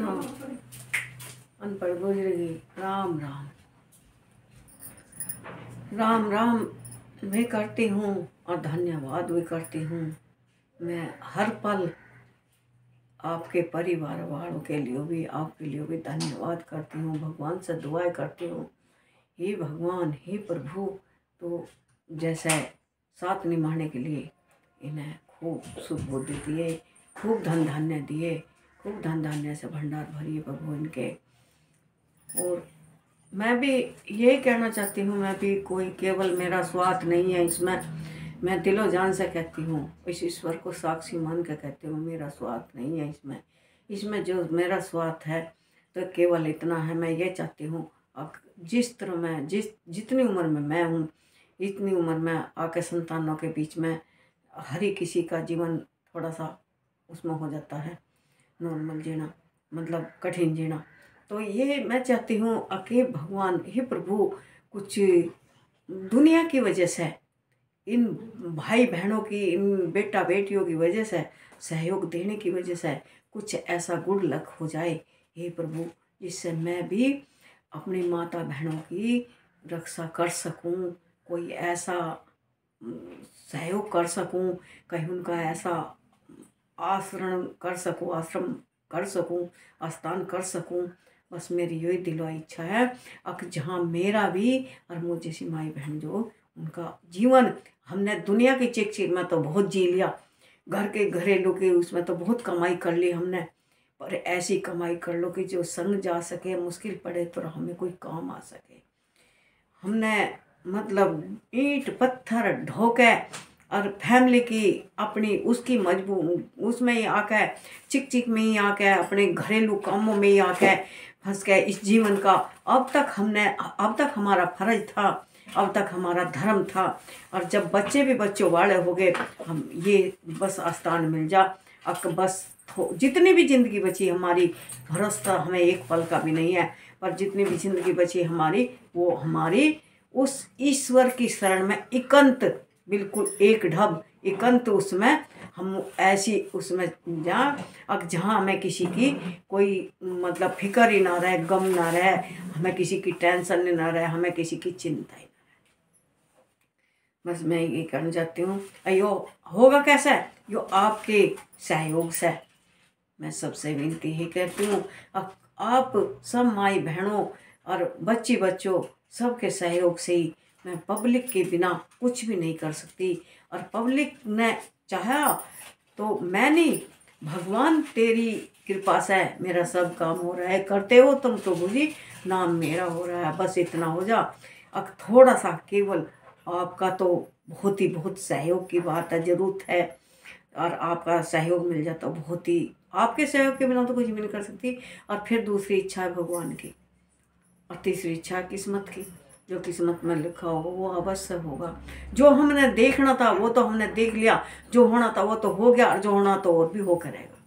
हाँ, अनपढ़ गुजरेगी। राम राम राम राम भी करती हूँ और धन्यवाद भी करती हूँ। मैं हर पल आपके परिवार वालों के लिए भी, आपके लिए भी धन्यवाद करती हूँ। भगवान से दुआएं करती हूँ, हे भगवान, हे प्रभु, तो जैसे साथ निभाने के लिए इन्हें खूब सुख बुद्धि दिए, खूब धन धान्य दिए, खूब धन धान्य से भंडार भरिए प्रभु इनके। और मैं भी यही कहना चाहती हूँ, मैं भी कोई केवल मेरा स्वार्थ नहीं है इसमें, मैं दिलो जान से कहती हूँ, इस ईश्वर को साक्षी मान के कहती हूँ, मेरा स्वार्थ नहीं है इसमें जो मेरा स्वार्थ है तो केवल इतना है। मैं ये चाहती हूँ अब जिस तरह मैं जितनी उम्र में मैं हूँ, इतनी उम्र में आके संतानों के बीच में हर ही किसी का जीवन थोड़ा सा उसमें हो जाता है नॉर्मल जीना, मतलब कठिन जीना। तो ये मैं चाहती हूँ कि भगवान, हे प्रभु, कुछ दुनिया की वजह से, इन भाई बहनों की, इन बेटा बेटियों की वजह से, सहयोग देने की वजह से कुछ ऐसा गुड लक हो जाए हे प्रभु, जिससे मैं भी अपनी माता बहनों की रक्षा कर सकूं, कोई ऐसा सहयोग कर सकूं, कहीं उनका ऐसा आश्रम कर सकूं, स्थान कर सकूं। बस मेरी यही दिलवाई इच्छा है अब जहाँ मेरा भी और मुझ जैसी माई बहन जो उनका जीवन, हमने दुनिया की चिक में तो बहुत जी लिया, घर के घरेलू के उसमें तो बहुत कमाई कर ली हमने, पर ऐसी कमाई कर लो कि जो संग जा सके, मुश्किल पड़े तो हमें कोई काम आ सके। हमने मतलब ईंट पत्थर ढोके और फैमिली की अपनी उसकी मजबूत उसमें ही आके चिक में ही आके अपने घरेलू कामों में ही आके फंस गए इस जीवन का। अब तक हमारा फर्ज था, अब तक हमारा धर्म था, और जब बच्चों वाले हो गए, हम ये बस आस्थान मिल जा, अब बस जितनी भी ज़िंदगी बची हमारी, भरोसा हमें एक पल का भी नहीं है, पर जितनी भी ज़िंदगी बची हमारी, वो हमारी उस ईश्वर की शरण में एकांत, बिल्कुल एक ढब एकांत, उसमें हम ऐसी उसमें अब जहाँ हमें किसी की कोई मतलब फिक्र ही ना रहे, गम ना रहे, हमें किसी की टेंशन ना रहे, हमें किसी की चिंता ही ना रहे। बस मैं ये कहना चाहती हूँ, अयो होगा कैसे, यो आपके सहयोग से। मैं सबसे विनती ही करती हूँ, आप सब माई बहनों और बच्चों सबके सहयोग से ही, मैं पब्लिक के बिना कुछ भी नहीं कर सकती, और पब्लिक ने चाहा तो मैं नहीं, भगवान तेरी कृपा से मेरा सब काम हो रहा है, करते हो तुम तो बुझी, नाम मेरा हो रहा है, बस इतना हो जा। अब थोड़ा सा केवल आपका तो बहुत सहयोग की बात है, ज़रूरत है, और आपका सहयोग मिल जाता तो बहुत ही, आपके सहयोग के बिना तो कुछ भी नहीं कर सकती। और फिर दूसरी इच्छा है भगवान की, और तीसरी इच्छा किस्मत की, जो किस्मत में लिखा होगा वो अवश्य होगा। जो हमने देखना था वो तो हमने देख लिया, जो होना था वो तो हो गया, और जो होना तो और भी हो करेगा।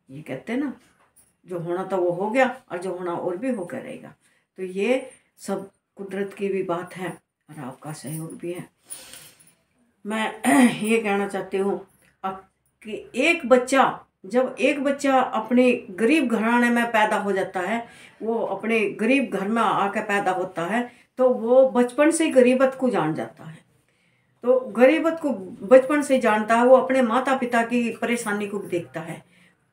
ये कहते हैं ना, जो होना था वो हो गया और जो होना और भी हो करेगा। तो ये सब कुदरत की भी बात है और आपका सहयोग भी है। मैं ये कहना चाहती हूँ कि जब एक बच्चा अपने गरीब घराने में पैदा हो जाता है, वो अपने गरीब घर में आकर पैदा होता है, तो वो बचपन से गरीबत को जान जाता है। तो गरीबत को बचपन से जानता है, वो अपने माता पिता की परेशानी को भी देखता है,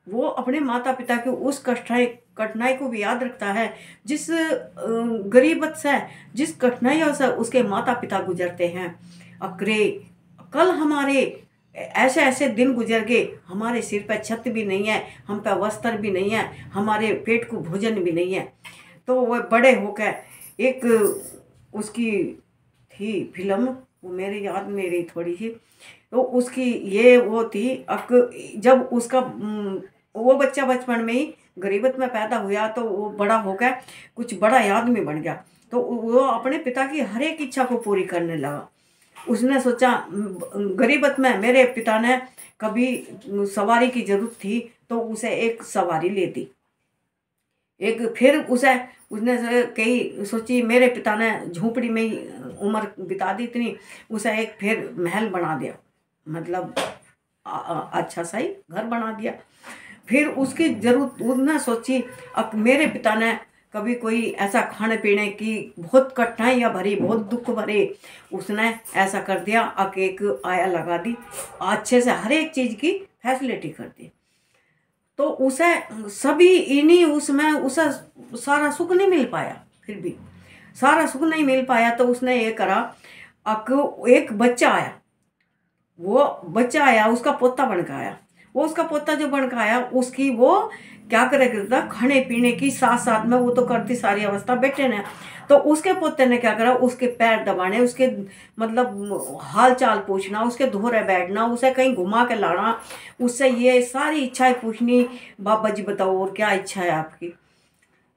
वो अपने माता पिता की उस कठिनाई को भी याद रखता है, जिस गरीबत से, जिस कठिनाइयों से उसके माता पिता गुजरते हैं। अकरे कल हमारे ऐसे दिन गुजर गए, हमारे सिर पर छत भी नहीं है, हम पे वस्त्र भी नहीं है, हमारे पेट को भोजन भी नहीं है। तो वह बड़े होकर एक उसकी थी फिल्म, वो मेरी याद में रही थोड़ी सी, तो उसकी ये वो थी, जब उसका वो बच्चा बचपन में ही गरीबत में पैदा हुआ, तो वो बड़ा होकर कुछ बड़ा आदमी बन गया, तो वो अपने पिता की हर एक इच्छा को पूरी करने लगा। उसने सोचा, गरीबत में मेरे पिता ने कभी सवारी की जरूरत थी तो उसे एक सवारी ले दी, फिर उसने कई सोची, मेरे पिता ने झोपड़ी में ही उम्र बिता दी इतनी, उसे एक फिर महल बना दिया, मतलब अच्छा सा ही घर बना दिया। फिर उसकी जरूरत उसने सोची। अब मेरे पिता ने कभी कोई ऐसा खाने पीने की बहुत कठिनाइयाँ भरी, बहुत दुख भरे, उसने ऐसा कर दिया। अब एक आया लगा दी, अच्छे से हर एक चीज़ की फैसिलिटी कर दी। तो उसे सभी इन्हीं उसमें उसे सारा सुख नहीं मिल पाया, फिर भी सारा सुख नहीं मिल पाया। तो उसने ये करा, एक बच्चा आया, वो बच्चा आया उसका पोता बन के आया। वो उसका पोता जो बन के आया उसकी वो क्या करे करता, खाने पीने की साथ साथ में वो तो करती सारी अवस्था बेटे ने। तो उसके पोते ने क्या करा, उसके पैर दबाने, उसके मतलब हाल चाल पूछना, उसके धोरे बैठना, उसे कहीं घुमा के लाना, उससे ये सारी इच्छाएं पूछनी, बाबा जी बताओ और क्या इच्छा है आपकी।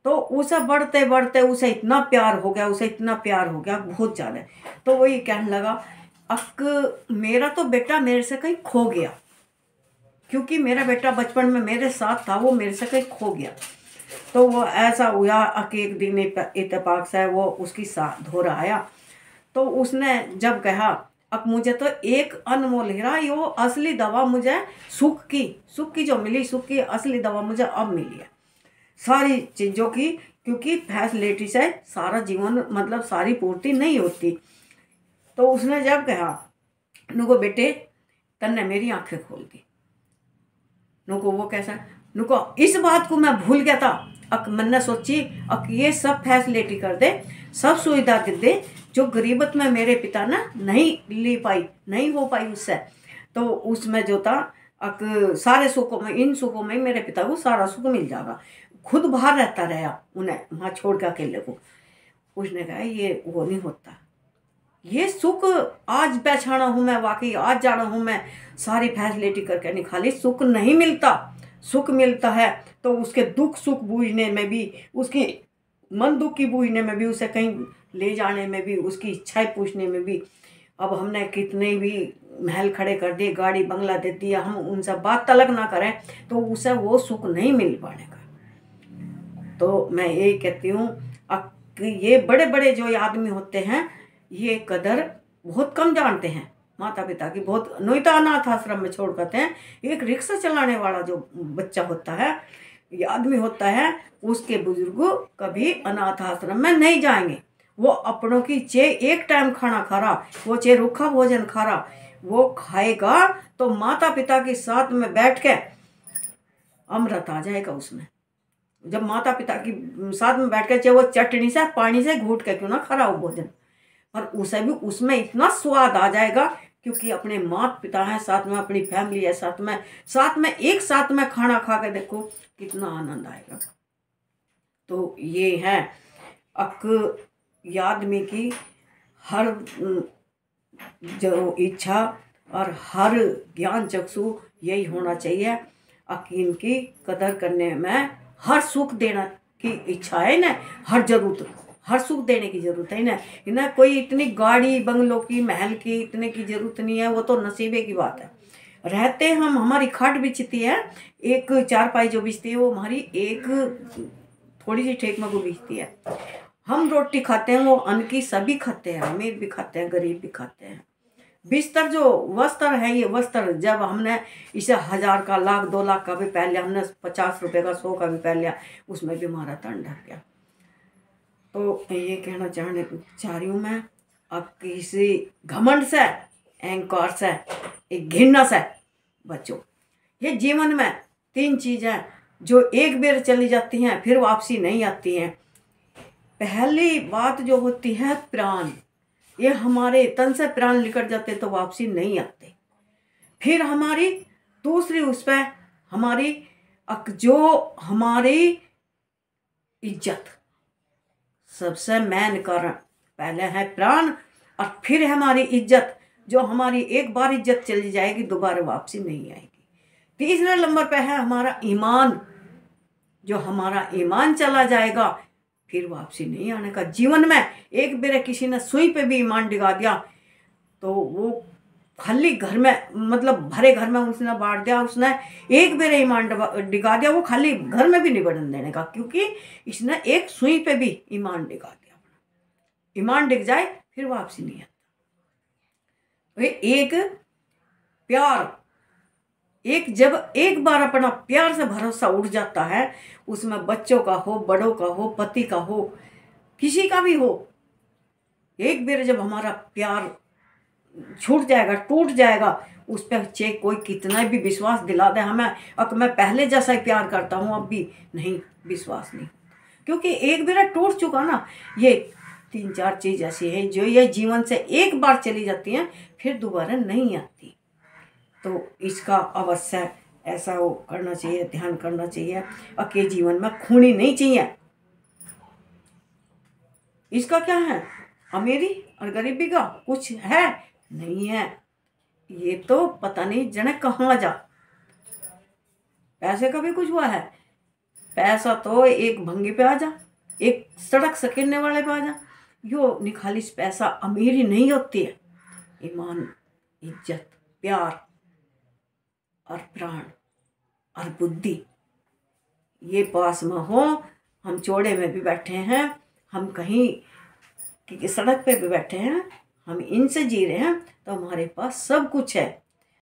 तो उसे बढ़ते बढ़ते उसे इतना प्यार हो गया, उसे इतना प्यार हो गया बहुत ज़्यादा। तो वो ये कहने लगा, अक मेरा तो बेटा मेरे से कहीं खो गया, क्योंकि मेरा बेटा बचपन में मेरे साथ था, वो मेरे से कहीं खो गया। तो वो ऐसा हुआ कि एक दिन इत्तेफाक से वो उसकी साथ धो रहा आया। तो उसने जब कहा, अब मुझे तो एक अनमोल हीरा, यो असली दवा मुझे सुख की जो मिली, सुख की असली दवा मुझे अब मिली है सारी चीज़ों की, क्योंकि फैसिलिटी से सारा जीवन मतलब सारी पूर्ति नहीं होती। तो उसने जब कहा, नुको बेटे तन्ने मेरी आंखें खोल दी। नुको वो कैसा, नुको इस बात को मैं भूल गया था। अक मैंने सोची अक ये सब फैसिलिटी कर दे, सब सुविधा दे दे जो गरीबत में मेरे पिता ने नहीं ली पाई, नहीं हो पाई उससे। तो उसमें जो था अक सारे सुखों में, इन सुखों में मेरे पिता को सारा सुख मिल जाएगा। खुद बाहर रहता रहा उन्हें वहाँ छोड़ के अकेले को। उसने कहा ये वो नहीं होता, ये सुख आज पहचाना हूँ मैं, वाकई आज जाना हूँ मैं, सारी फैसिलिटी करके निकाली, सुख नहीं मिलता। सुख मिलता है तो उसके दुख सुख बूझने में भी, उसके मन दुख की बूझने में भी, उसे कहीं ले जाने में भी, उसकी इच्छाएं पूछने में भी। अब हमने कितने भी महल खड़े कर दिए, गाड़ी बंगला दे दिया, हम उनसे बात तलक ना करें तो उसे वो सुख नहीं मिल पाने का। तो मैं यही कहती हूँ कि ये बड़े बड़े जो आदमी होते हैं ये कदर बहुत कम जानते हैं माता पिता की। बहुत नोइता अनाथ आश्रम में छोड़ करते हैं। एक रिक्शा चलाने वाला जो बच्चा होता है, ये आदमी होता है, उसके बुजुर्ग कभी अनाथ आश्रम में नहीं जाएंगे। वो अपनों की चे एक टाइम खाना खा रहा, वो चे रूखा भोजन खा रहा, वो खाएगा तो माता पिता के साथ में बैठ के अमृत आ जाएगा उसमें। जब माता पिता की साथ में बैठ कर चाहे वो चटनी से पानी से घूट के क्यों ना खा रहा हो भोजन, पर उसे भी उसमें इतना स्वाद आ जाएगा क्योंकि अपने माता पिता हैं साथ में, अपनी फैमिली है साथ में एक साथ में खाना खा के देखो कितना आनंद आएगा। तो ये है अक आदमी की हर जो इच्छा और हर ज्ञान चक्षु यही होना चाहिए, अकीन की कदर करने में, हर सुख देना की इच्छा है ना, हर जरूरत, हर सुख देने की जरूरत है ना। इन्हें कोई इतनी गाड़ी बंगलों की महल की इतने की जरूरत नहीं है, वो तो नसीबे की बात है। रहते हम, हमारी खाट बिछती है, एक चारपाई जो बिछती है वो हमारी एक थोड़ी सी ठेक में को बिछती है। हम रोटी खाते हैं वो अन्न की सभी खाते हैं, अमीर भी खाते हैं गरीब भी खाते हैं। बिस्तर जो वस्त्र है, ये वस्त्र जब हमने इसे 1000 का, लाख 2 लाख का भी पहन लिया, हमने 50 रुपए का 100 का भी पहन लिया, उसमें भी हमारा तन ढक गया। तो ये कहना चाह रही हूँ मैं, अब किसी घमंड से, अहंकार से, एक घृणा से बचो। ये जीवन में 3 चीज़ें जो एक बार चली जाती हैं फिर वापसी नहीं आती हैं। पहली बात जो होती है प्राण, ये हमारे तन से प्राण निकल जाते तो वापसी नहीं आते। फिर हमारी दूसरी उस पर हमारी जो हमारी इज्जत, सबसे मेन कारण पहले है प्राण और फिर हमारी इज्जत, जो हमारी एक बार इज्जत चली जाएगी दोबारा वापसी नहीं आएगी। तीसरे नंबर पे है हमारा ईमान, जो हमारा ईमान चला जाएगा फिर वापसी नहीं आने का। जीवन में एक बार किसी ने सुई पे भी ईमान डिगा दिया तो वो खाली घर में, मतलब भरे घर में उसने बांट दिया, उसने एक बार ईमान डिगा दिया, वो खाली घर में भी नहीं बढ़ने देने का, क्योंकि इसने एक सुई पे भी ईमान डिगा दिया। ईमान डिग जाए फिर वापसी नहीं आता। एक प्यार, जब एक बार अपना प्यार से भरोसा उठ जाता है, उसमें बच्चों का हो, बड़ों का हो, पति का हो, किसी का भी हो, एक बार जब हमारा प्यार छूट जाएगा, टूट जाएगा, उस पर चाहे कोई कितना भी विश्वास दिला दे हमें, अब मैं पहले जैसा ही प्यार करता हूँ, अब भी नहीं, विश्वास नहीं। क्योंकि एक बार टूट चुका ना, ये 3-4 चीज़ ऐसी है जो ये जीवन से एक बार चली जाती हैं, फिर दोबारा नहीं आती। तो इसका अवश्य ऐसा वो करना चाहिए, ध्यान करना चाहिए, अकेले जीवन में खूनी नहीं चाहिए। इसका क्या है, अमीरी और गरीबी का कुछ है नहीं है, ये तो पता नहीं जने कहाँ जा। पैसे का भी कुछ हुआ है, पैसा तो एक भंगी पे आ जा, एक सड़क से गिरने वाले पे आ जा। यो निखालिस पैसा अमीरी नहीं होती है। ईमान, इज्जत, प्यार और प्राण और बुद्धि ये पास में हो। हम चौड़े में भी बैठे हैं, हम कहीं कि सड़क पे भी बैठे हैं, हम इनसे जी रहे हैं, तो हमारे पास सब कुछ है।